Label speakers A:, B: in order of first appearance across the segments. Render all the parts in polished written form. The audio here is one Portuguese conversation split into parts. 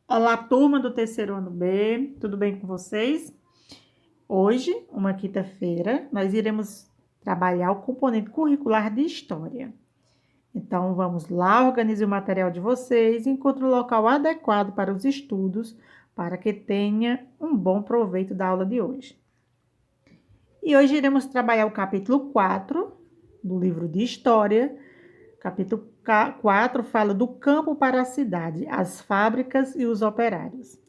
A: Olá, turma do terceiro ano B, tudo bem com vocês? Hoje, uma quinta-feira, nós iremos trabalhar o componente curricular de História. Então, vamos lá, organize o material de vocês, encontre o local adequado para os estudos, para que tenha um bom proveito da aula de hoje. E hoje iremos trabalhar o capítulo 4 do livro de História. Capítulo 4 fala do campo para a cidade, as fábricas e os operários.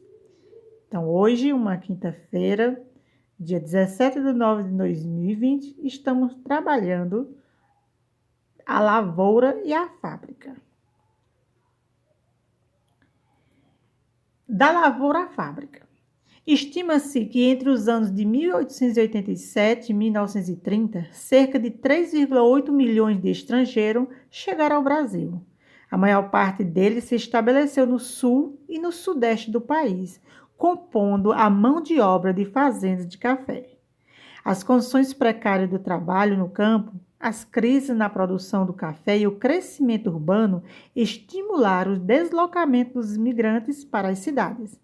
A: Então, hoje, uma quinta-feira, dia 17 de nove de 2020, estamos trabalhando a lavoura e a fábrica. Da lavoura à fábrica. Estima-se que entre os anos de 1887 e 1930, cerca de 3,8 milhões de estrangeiros chegaram ao Brasil. A maior parte deles se estabeleceu no sul e no sudeste do país, compondo a mão de obra de fazendas de café. As condições precárias do trabalho no campo, as crises na produção do café e o crescimento urbano estimularam o deslocamento dos imigrantes para as cidades.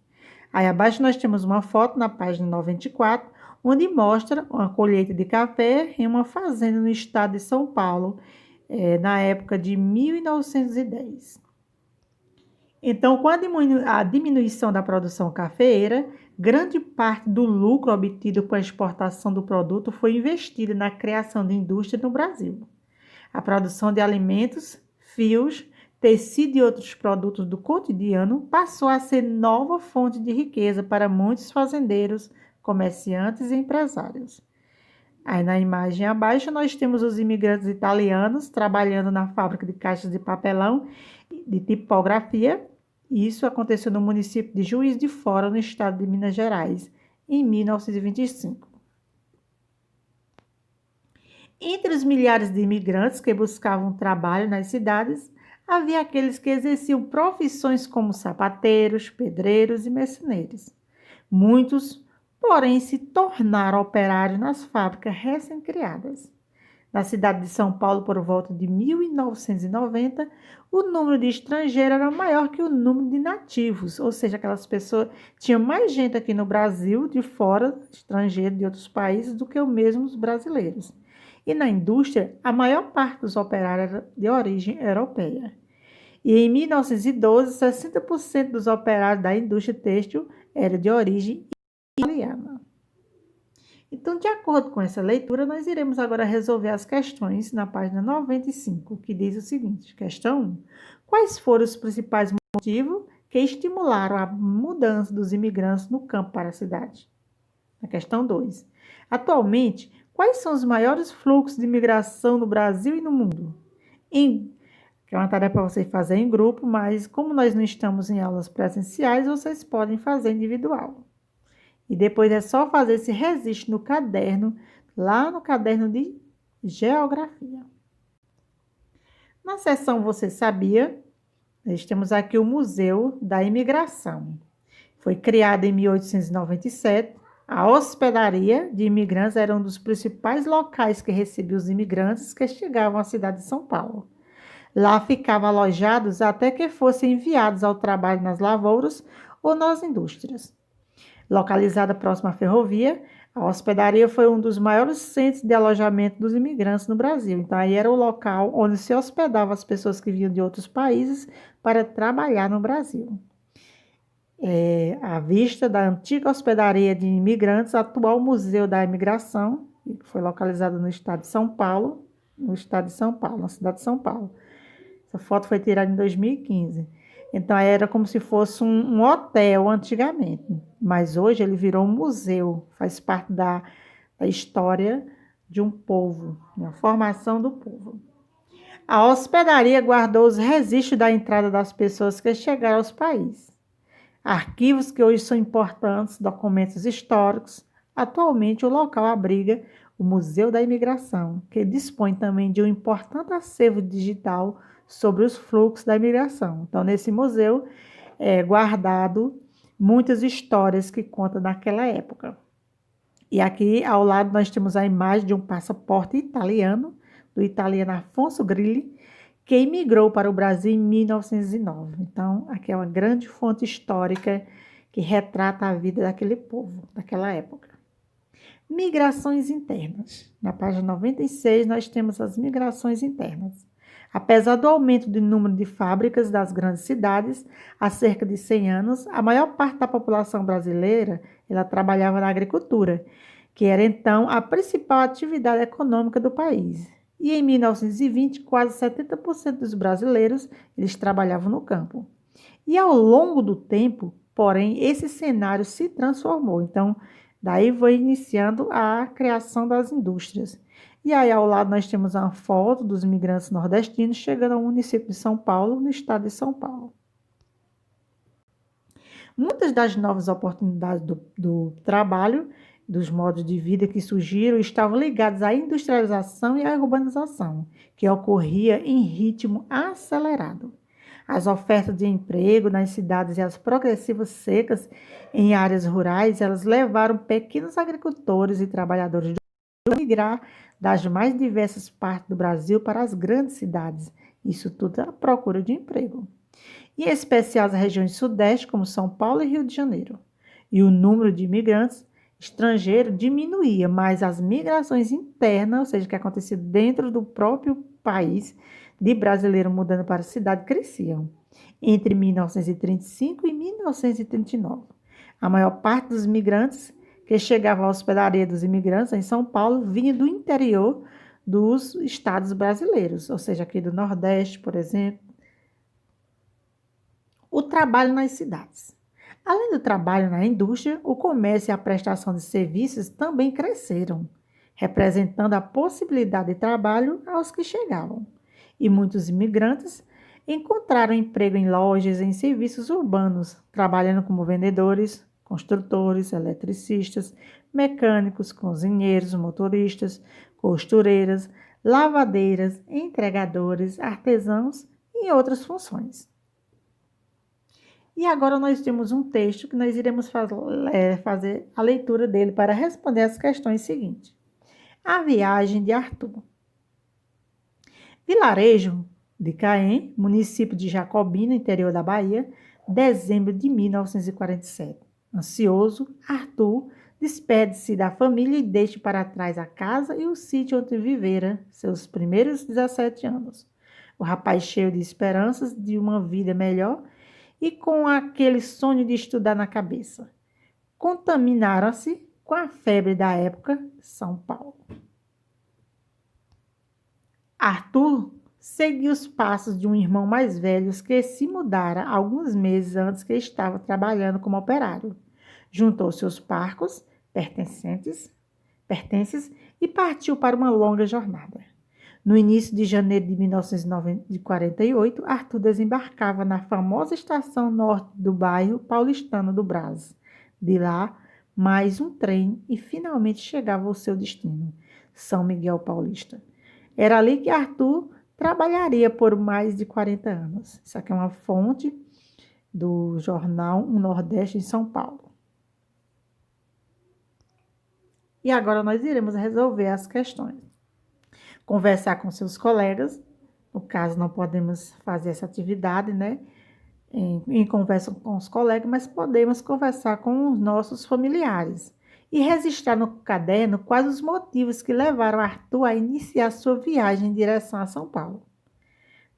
A: Aí abaixo nós temos uma foto na página 94, onde mostra uma colheita de café em uma fazenda no estado de São Paulo, na época de 1910. Então, com a diminuição da produção cafeeira, grande parte do lucro obtido com a exportação do produto foi investida na criação de indústria no Brasil. A produção de alimentos, fios, tecido e outros produtos do cotidiano passou a ser nova fonte de riqueza para muitos fazendeiros, comerciantes e empresários. Aí na imagem abaixo nós temos os imigrantes italianos trabalhando na fábrica de caixas de papelão de tipografia. Isso aconteceu no município de Juiz de Fora, no estado de Minas Gerais, em 1925. Entre os milhares de imigrantes que buscavam trabalho nas cidades, havia aqueles que exerciam profissões como sapateiros, pedreiros e marceneiros. Muitos, porém, se tornaram operários nas fábricas recém-criadas. Na cidade de São Paulo, por volta de 1990, o número de estrangeiros era maior que o número de nativos, ou seja, aquelas pessoas, tinha mais gente aqui no Brasil, de fora, estrangeiro de outros países, do que os mesmos brasileiros. E na indústria, a maior parte dos operários era de origem europeia. E em 1912, 60% dos operários da indústria têxtil era de origem italiana. Então, de acordo com essa leitura, nós iremos agora resolver as questões na página 95, que diz o seguinte: questão 1. Quais foram os principais motivos que estimularam a mudança dos imigrantes no campo para a cidade? Na questão 2. Atualmente, quais são os maiores fluxos de imigração no Brasil e no mundo? Que é uma tarefa para vocês fazerem em grupo, mas como nós não estamos em aulas presenciais, vocês podem fazer individual. E depois é só fazer esse registro no caderno, lá no caderno de geografia. Na seção Você Sabia, nós temos aqui o Museu da Imigração. Foi criado em 1897. A hospedaria de imigrantes era um dos principais locais que recebia os imigrantes que chegavam à cidade de São Paulo. Lá ficavam alojados até que fossem enviados ao trabalho nas lavouras ou nas indústrias. Localizada próxima à ferrovia, a hospedaria foi um dos maiores centros de alojamento dos imigrantes no Brasil. Então, aí era o local onde se hospedavam as pessoas que vinham de outros países para trabalhar no Brasil. À vista da antiga hospedaria de imigrantes, atual Museu da Imigração, que foi localizado no estado de São Paulo, na cidade de São Paulo. Essa foto foi tirada em 2015. Então, era como se fosse um hotel antigamente, mas hoje ele virou um museu, faz parte da história de um povo, da formação do povo. A hospedaria guardou os registros da entrada das pessoas que chegaram aos países. Arquivos que hoje são importantes, documentos históricos. Atualmente, o local abriga o Museu da Imigração, que dispõe também de um importante acervo digital sobre os fluxos da imigração. Então, nesse museu é guardado muitas histórias que contam daquela época. E aqui ao lado nós temos a imagem de um passaporte italiano, do italiano Afonso Grilli, que imigrou para o Brasil em 1909. Então, aqui é uma grande fonte histórica que retrata a vida daquele povo, daquela época. Migrações internas. Na página 96, nós temos as migrações internas. Apesar do aumento do número de fábricas das grandes cidades, há cerca de 100 anos, a maior parte da população brasileira ela trabalhava na agricultura, que era então a principal atividade econômica do país. E em 1920, quase 70% dos brasileiros eles trabalhavam no campo. E ao longo do tempo, porém, esse cenário se transformou. Então, daí foi iniciando a criação das indústrias. E aí, ao lado, nós temos uma foto dos imigrantes nordestinos chegando ao município de São Paulo, no estado de São Paulo. Muitas das novas oportunidades do trabalho, dos modos de vida que surgiram, estavam ligadas à industrialização e à urbanização, que ocorria em ritmo acelerado. As ofertas de emprego nas cidades e as progressivas secas em áreas rurais, elas levaram pequenos agricultores e trabalhadores a migrar das mais diversas partes do Brasil para as grandes cidades. Isso tudo à procura de emprego. Em especial as regiões sudeste, como São Paulo e Rio de Janeiro. E o número de imigrantes estrangeiros diminuía, mas as migrações internas, ou seja, que acontecia dentro do próprio país, de brasileiro mudando para a cidade, cresciam. Entre 1935 e 1939. A maior parte dos migrantes que chegavam à hospedaria dos imigrantes em São Paulo vinha do interior dos estados brasileiros, ou seja, aqui do Nordeste, por exemplo. O trabalho nas cidades. Além do trabalho na indústria, o comércio e a prestação de serviços também cresceram, representando a possibilidade de trabalho aos que chegavam. E muitos imigrantes encontraram emprego em lojas e em serviços urbanos, trabalhando como vendedores, construtores, eletricistas, mecânicos, cozinheiros, motoristas, costureiras, lavadeiras, entregadores, artesãos e outras funções. E agora nós temos um texto que nós iremos fazer a leitura dele para responder as questões seguintes. A viagem de Arthur. Vilarejo de Caém, município de Jacobina, interior da Bahia, dezembro de 1947. Ansioso, Arthur despede-se da família e deixa para trás a casa e o sítio onde vivera seus primeiros 17 anos. O rapaz cheio de esperanças de uma vida melhor e com aquele sonho de estudar na cabeça. Contaminaram-se com a febre da época, São Paulo. Arthur seguiu os passos de um irmão mais velho que se mudara alguns meses antes que estava trabalhando como operário. Juntou seus parcos, pertences e partiu para uma longa jornada. No início de janeiro de 1948, Arthur desembarcava na famosa estação norte do bairro paulistano do Brás. De lá, mais um trem e finalmente chegava ao seu destino, São Miguel Paulista. Era ali que Arthur trabalharia por mais de 40 anos. Isso aqui é uma fonte do jornal Um Nordeste em São Paulo. E agora nós iremos resolver as questões. Conversar com seus colegas, no caso não podemos fazer essa atividade, né, em conversa com os colegas, mas podemos conversar com os nossos familiares e registrar no caderno quais os motivos que levaram Arthur a iniciar sua viagem em direção a São Paulo.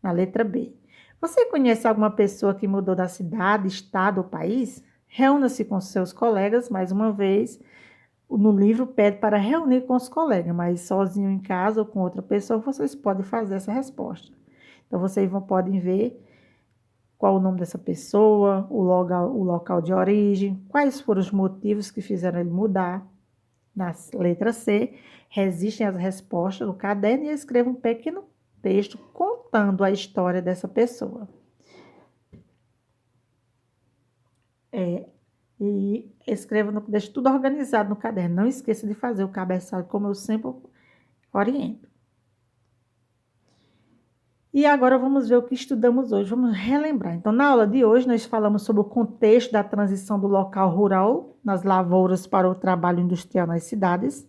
A: Na letra B. Você conhece alguma pessoa que mudou da cidade, estado ou país? Reúna-se com seus colegas, mais uma vez. No livro pede para reunir com os colegas, mas sozinho em casa ou com outra pessoa, vocês podem fazer essa resposta. Então, vocês podem ver qual o nome dessa pessoa, o local de origem, quais foram os motivos que fizeram ele mudar. Na letra C, registrem as respostas no caderno e escrevam um pequeno texto contando a história dessa pessoa. E escreva, deixe tudo organizado no caderno. Não esqueça de fazer o cabeçalho, como eu sempre oriento. E agora vamos ver o que estudamos hoje. Vamos relembrar. Então, na aula de hoje, nós falamos sobre o contexto da transição do local rural nas lavouras para o trabalho industrial nas cidades.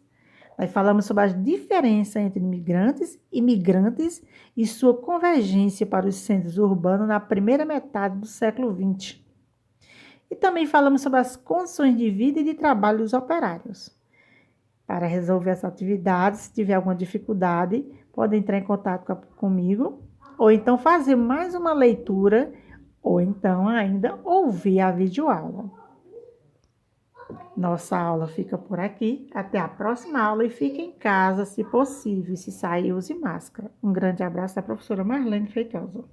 A: Nós falamos sobre a diferença entre imigrantes e migrantes e sua convergência para os centros urbanos na primeira metade do século XX. E também falamos sobre as condições de vida e de trabalho dos operários. Para resolver essa atividade, se tiver alguma dificuldade, pode entrar em contato comigo, ou então fazer mais uma leitura, ou então ainda ouvir a videoaula. Nossa aula fica por aqui. Até a próxima aula e fique em casa, se possível. Se sair, use máscara. Um grande abraço da professora Marlene Feitosa.